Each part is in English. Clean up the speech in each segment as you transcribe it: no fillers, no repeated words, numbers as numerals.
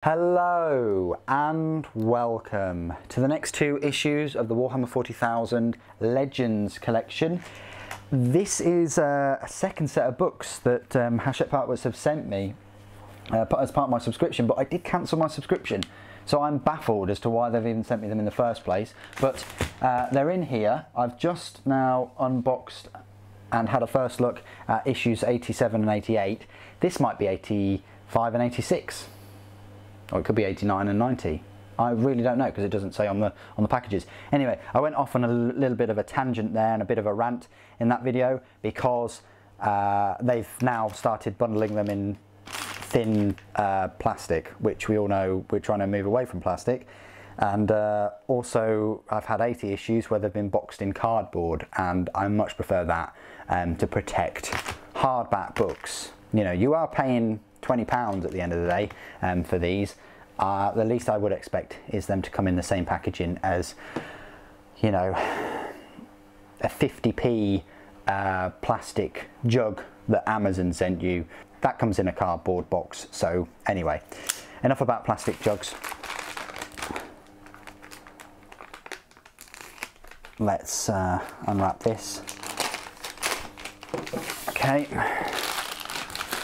Hello and welcome to the next two issues of the Warhammer 40,000 Legends collection. This is a second set of books that Hachette Partners have sent me as part of my subscription, but I did cancel my subscription, so I'm baffled as to why they've even sent me them in the first place. But they're in here. I've just now unboxed and had a first look at issues 87 and 88. This might be 85 and 86. Or it could be 89 and 90. I really don't know because it doesn't say on the packages. Anyway, I went off on a little bit of a tangent there and a bit of a rant in that video because they've now started bundling them in thin plastic, which we all know we're trying to move away from plastic. And also I've had 80 issues where they've been boxed in cardboard, and I much prefer that to protect hardback books. You know, you are paying £20 at the end of the day for these. The least I would expect is them to come in the same packaging as, you know, a 50p plastic jug that Amazon sent you. That comes in a cardboard box. So anyway, enough about plastic jugs. Let's unwrap this. Okay.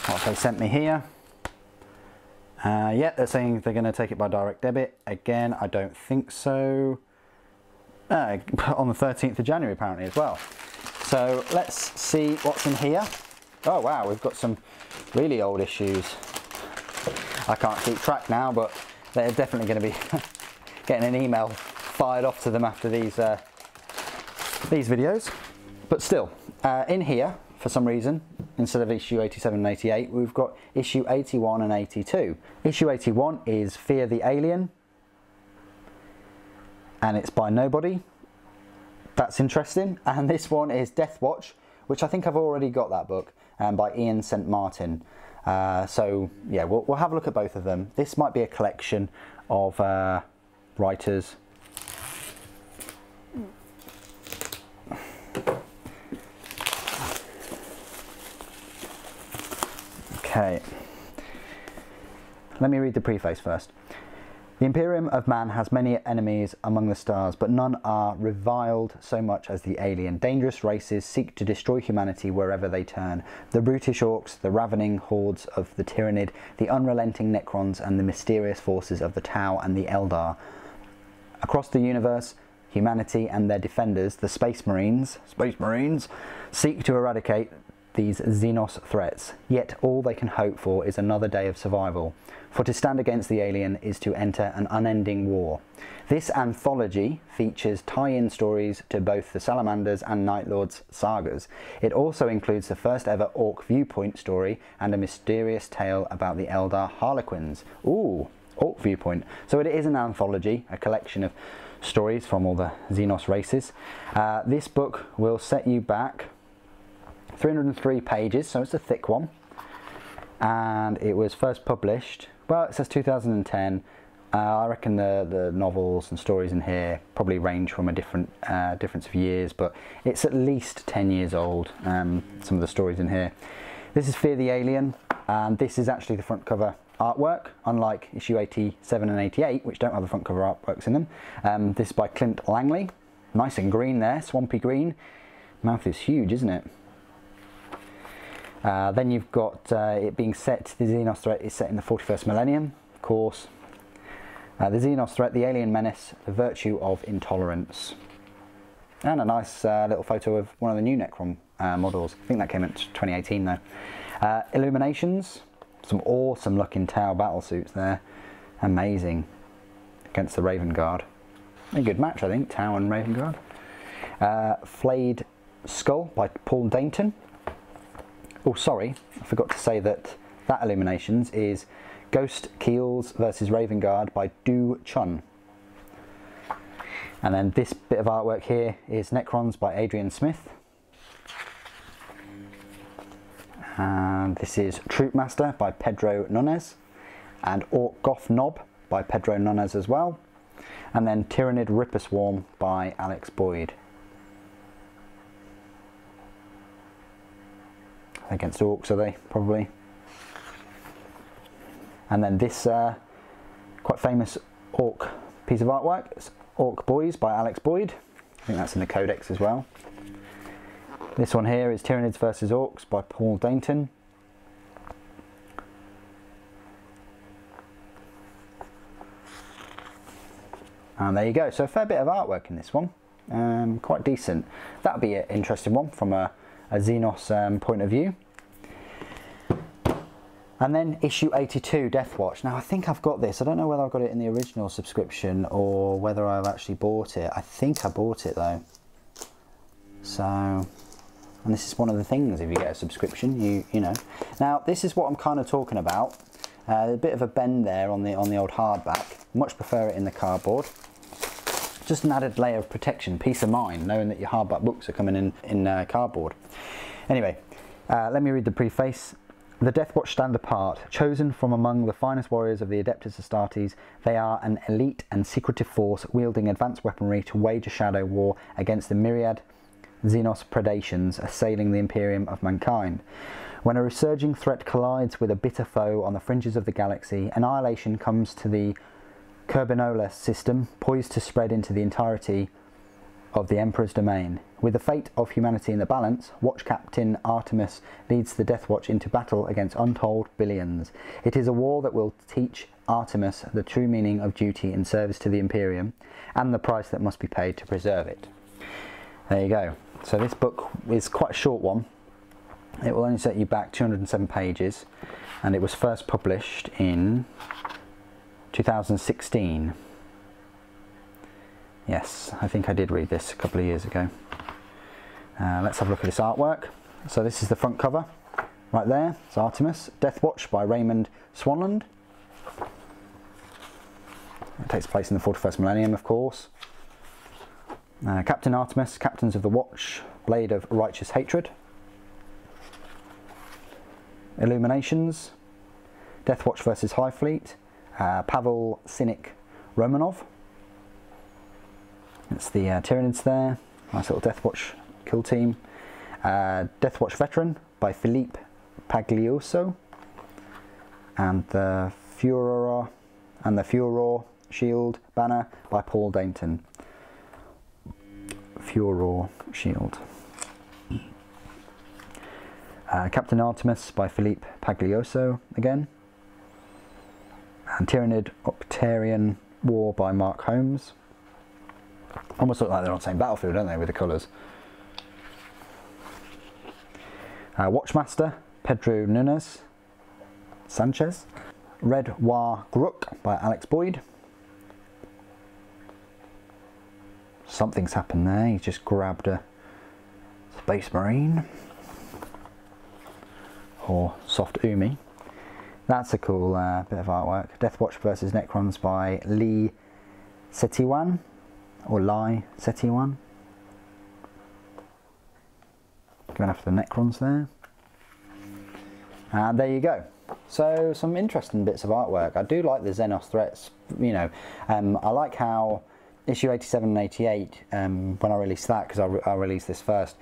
What they sent me here. Yeah, they're saying they're going to take it by direct debit. Again, I don't think so. On the 13th of January apparently as well. So let's see what's in here. Oh wow, we've got some really old issues. I can't keep track now, but they're definitely going to be getting an email fired off to them after these videos. But still, in here, for some reason, instead of issue 87 and 88, we've got issue 81 and 82. Issue 81 is Fear the Alien, and it's by nobody. That's interesting. And this one is Death Watch, which I think I've already got that book, by Ian St. Martin. So yeah, we'll have a look at both of them. This might be a collection of writers. Okay, let me read the preface first. The Imperium of Man has many enemies among the stars, but none are reviled so much as the alien. Dangerous races seek to destroy humanity wherever they turn. The brutish orcs, the ravening hordes of the Tyrannid, the unrelenting Necrons, and the mysterious forces of the Tau and the Eldar. Across the universe, humanity and their defenders, the Space Marines, seek to eradicate these Xenos threats, yet all they can hope for is another day of survival. For to stand against the alien is to enter an unending war. This anthology features tie-in stories to both the Salamanders and Night Lords sagas. It also includes the first ever Orc viewpoint story and a mysterious tale about the Eldar Harlequins. Ooh, Orc viewpoint. So it is an anthology, a collection of stories from all the Xenos races. This book will set you back 303 pages, so it's a thick one, and it was first published, well, it says 2010. I reckon the novels and stories in here probably range from a difference of years, but it's at least 10 years old, some of the stories in here. This is Fear the Alien, and this is actually the front cover artwork, unlike issue 87 and 88, which don't have the front cover artworks in them. This is by Clint Langley, nice and green there, swampy green. Mouth is huge, isn't it? Then you've got it being set, the Xenos threat is set in the 41st millennium, of course. The Xenos threat, the alien menace, the virtue of intolerance. And a nice little photo of one of the new Necron models. I think that came in 2018 though. Illuminations, some awesome looking Tau battle suits there. Amazing. Against the Raven Guard. A good match, I think, Tau and Raven Guard. Flayed Skull by Paul Dainton. Oh, sorry, I forgot to say that Illuminations is Ghost Keels versus Raven Guard by Du Chun. And then this bit of artwork here is Necrons by Adrian Smith. And this is Troopmaster by Pedro Nunes. And Orc Goth Nob by Pedro Nunes as well. And then Tyrannid Ripper Swarm by Alex Boyd. Against orcs, are they? Probably. And then this Quite famous Orc piece of artwork. It's Orc Boys by Alex Boyd. I think that's in the Codex as well. This one here is Tyranids vs Orcs by Paul Dainton. And there you go. So a fair bit of artwork in this one. Quite decent. That'll be an interesting one from a Xenos point of view. And then issue 82, Deathwatch. Now I think I've got this. I don't know whether I've got it in the original subscription or whether I've actually bought it. I think I bought it though. So, and this is one of the things, if you get a subscription, you know. Now this is what I'm kind of talking about. A bit of a bend there on the old hardback. Much prefer it in the cardboard. Just an added layer of protection, peace of mind, knowing that your hardback books are coming in cardboard. Anyway, let me read the preface. The Deathwatch stand apart. Chosen from among the finest warriors of the Adeptus Astartes, they are an elite and secretive force wielding advanced weaponry to wage a shadow war against the myriad Xenos predations assailing the Imperium of mankind. When a resurging threat collides with a bitter foe on the fringes of the galaxy, annihilation comes to the Kerbinola system, poised to spread into the entirety of the Emperor's domain. With the fate of humanity in the balance, Watch Captain Artemis leads the Deathwatch into battle against untold billions. It is a war that will teach Artemis the true meaning of duty in service to the Imperium and the price that must be paid to preserve it. There you go. So this book is quite a short one. It will only set you back 207 pages, and it was first published in 2016. Yes, I think I did read this a couple of years ago. Let's have a look at this artwork. So this is the front cover, right there. It's Artemis, Deathwatch by Raymond Swanland. It takes place in the 41st millennium, of course. Captain Artemis, Captains of the Watch, Blade of Righteous Hatred. Illuminations, Deathwatch versus High Fleet, Pavel Cynic Romanov. It's the Tyranids there, nice little Deathwatch kill team. Deathwatch Veteran by Philippe Paglioso, and the Furor Shield banner by Paul Dainton. Furor Shield. Captain Artemis by Philippe Paglioso again. And Tyranid Octarian War by Mark Holmes. Almost look like they're on the same battlefield, don't they, with the colours. Watchmaster, Pedro Nunes Sanchez. Red War Grook by Alex Boyd. Something's happened there, he's just grabbed a Space Marine. Or Soft Umi. That's a cool bit of artwork. Deathwatch versus Necrons by Lee Setiwan. Or Lai Setiwan. Going after the Necrons there. And there you go. So some interesting bits of artwork. I do like the Xenos threats, you know. I like how issue 87 and 88, when I released that, because I released this first,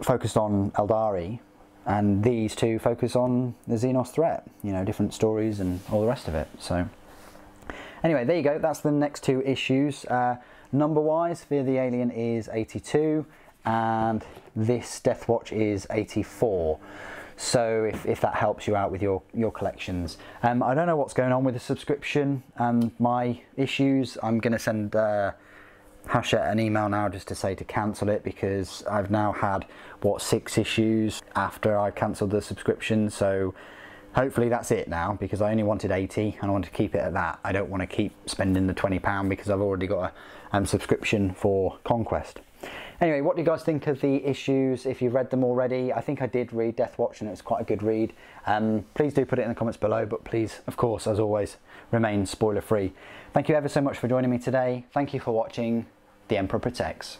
focused on Eldari, and these two focus on the Xenos threat, you know, different stories and all the rest of it. So anyway, there you go. That's the next two issues. Number wise, Fear the Alien is 82 and this Deathwatch is 84. So if that helps you out with your collections. I don't know what's going on with the subscription and my issues. I'm going to send Hachette an email now just to say to cancel it, because I've now had, what, 6 issues after I cancelled the subscription. So hopefully that's it now, because I only wanted 80 and I want to keep it at that. I don't want to keep spending the £20 because I've already got a subscription for Conquest. Anyway, what do you guys think of the issues? If you've read them already, I think I did read Deathwatch and it was quite a good read. Please do put it in the comments below, but please, of course, as always, remain spoiler free. Thank you ever so much for joining me today. Thank you for watching. The Emperor Protects.